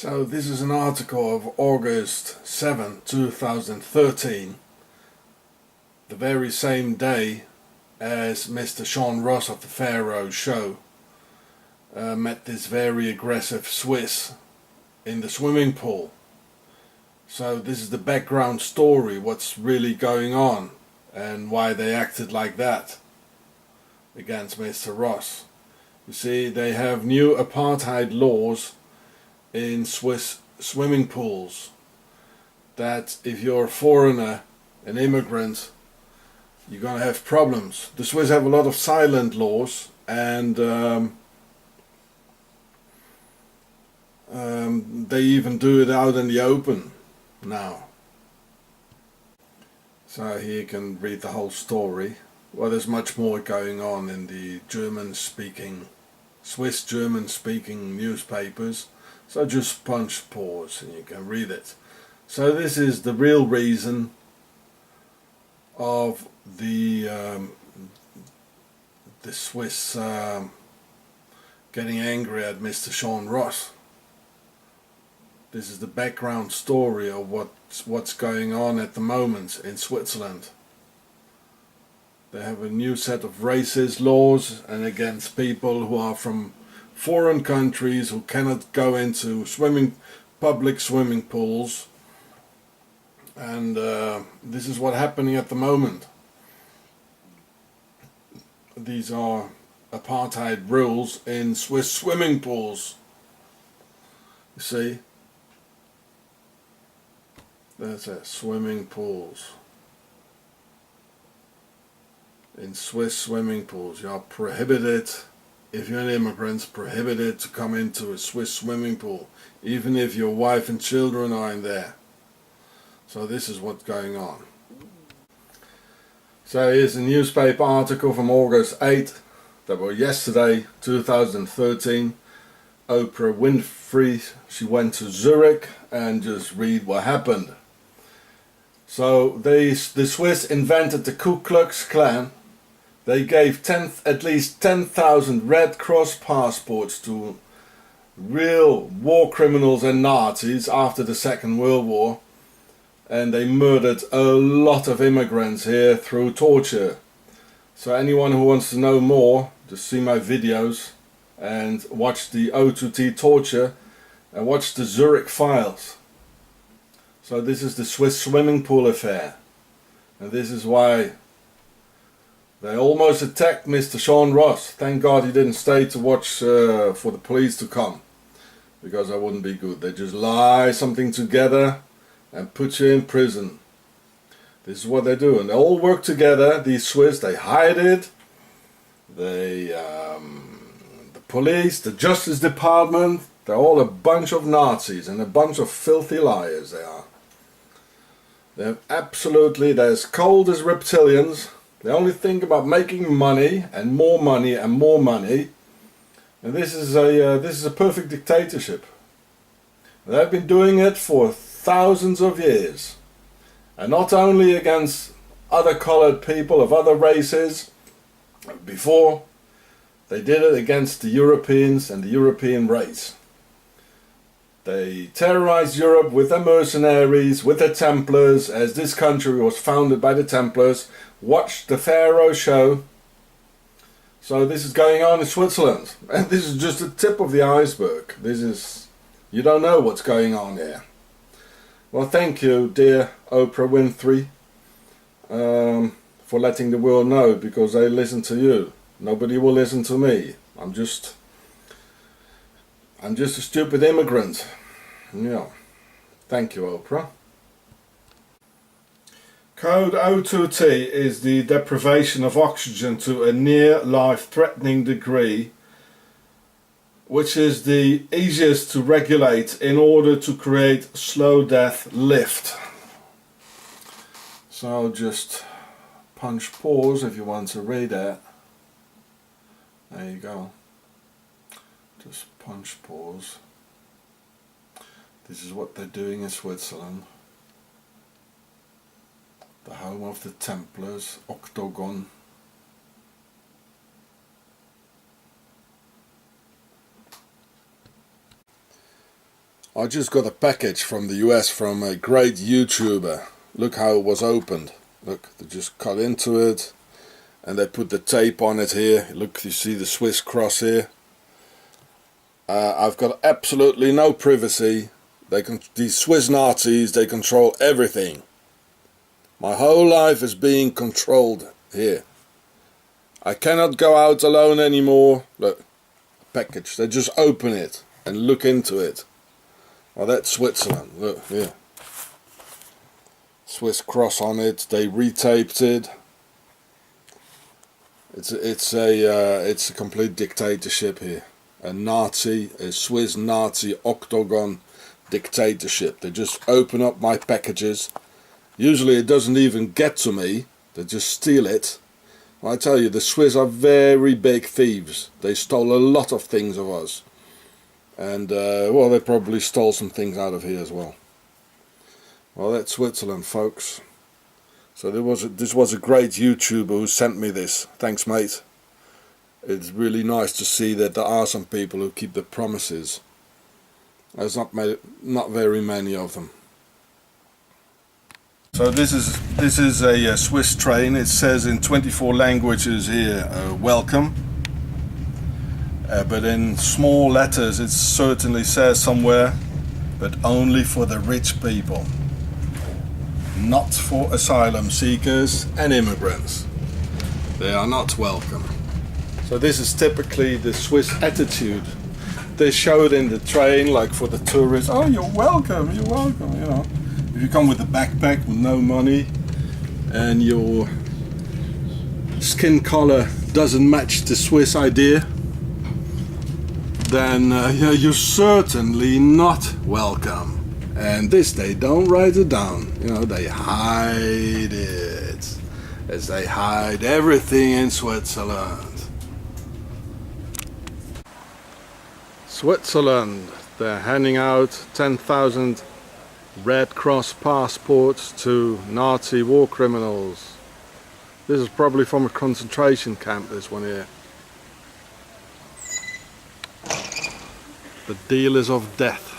So this is an article of August 7, 2013, the very same day as Mr. Sean Ross of the Pharaoh show met this very aggressive Swiss in the swimming pool. So this is the background story, what's really going on and why they acted like that against Mr. Ross. You see, they have new apartheid laws in Swiss swimming pools that if you're a foreigner, an immigrant, you're gonna have problems. The Swiss have a lot of silent laws, and they even do it out in the open now. So here you can read the whole story. Well, there's much more going on in the Swiss German-speaking newspapers. So just punch pause and you can read it. So this is the real reason of the Swiss getting angry at Mr. Sean Ross. This is the background story of what's going on at the moment in Switzerland. They have a new set of racist laws and against people who are from foreign countries who cannot go into public swimming pools, and this is what's happening at the moment. These are apartheid rules in Swiss swimming pools. You see, that's it, swimming pools. In Swiss swimming pools, you are prohibited. If you're an immigrant, prohibited to come into a Swiss swimming pool, even if your wife and children are in there. So this is what's going on. So here's a newspaper article from August 8, that was yesterday, 2013. Oprah Winfrey, she went to Zürich, and just read what happened. So the Swiss invented the Ku Klux Klan. They gave at least 10,000 Red Cross passports to real war criminals and Nazis after the Second World War, and they murdered a lot of immigrants here through torture. So anyone who wants to know more, just see my videos and watch the O2T torture and watch the Zurich files. So this is the Swiss swimming pool affair, and this is why they almost attacked Mr. Sean Ross. Thank God he didn't stay to watch for the police to come, because that wouldn't be good. They just lie something together and put you in prison. This is what they do, and they all work together. These Swiss, they hide it. The police, the Justice Department, they're all a bunch of Nazis and a bunch of filthy liars. They are. They're as cold as reptilians. They only think about making money and more money and more money, and this is a perfect dictatorship. They've been doing it for thousands of years, and not only against other colored people of other races. Before, they did it against the Europeans and the European race. They terrorized Europe with their mercenaries, with their Templars, as this country was founded by the Templars. Watch the Pharaoh show. So this is going on in Switzerland, and this is just the tip of the iceberg. You don't know what's going on here. Well, thank you, dear Oprah Winfrey, for letting the world know, because they listen to you. Nobody will listen to me. I'm just a stupid immigrant. Yeah. Thank you, Oprah. Code O2T is the deprivation of oxygen to a near life-threatening degree, which is the easiest to regulate in order to create slow death lift. So just punch pause if you want to read that. There you go. Just punch pause. This is what they're doing in Switzerland. The home of the Templars, Octagon. I just got a package from the US from a great YouTuber. Look how it was opened. Look, they just cut into it and they put the tape on it here. Look, you see the Swiss cross here. I've got absolutely no privacy. These Swiss Nazis, they control everything. My whole life is being controlled here. I cannot go out alone anymore. Look, package. They just open it and look into it. Well, that's Switzerland. Look here. Swiss cross on it. They retaped it. It's a complete dictatorship here. A Swiss Nazi octagon dictatorship. They just open up my packages. Usually it doesn't even get to me. They just steal it. Well, I tell you, the Swiss are very big thieves. They stole a lot of things of us. And, well, they probably stole some things out of here as well. Well, that's Switzerland, folks. So this was a great YouTuber who sent me this. Thanks, mate. It's really nice to see that there are some people who keep their promises. There's not very many of them. So this is a Swiss train. It says in 24 languages here, welcome. But in small letters it certainly says somewhere, but only for the rich people. Not for asylum seekers and immigrants. They are not welcome. So this is typically the Swiss attitude. They show it in the train, like for the tourists. Oh, you're welcome, you know. If you come with a backpack with no money and your skin color doesn't match the Swiss idea, then you're certainly not welcome. And this, they don't write it down. You know, they hide it, as they hide everything in Switzerland. Switzerland, they're handing out 10,000 Red Cross passports to Nazi war criminals. This is probably from a concentration camp, this one here. The dealers of death.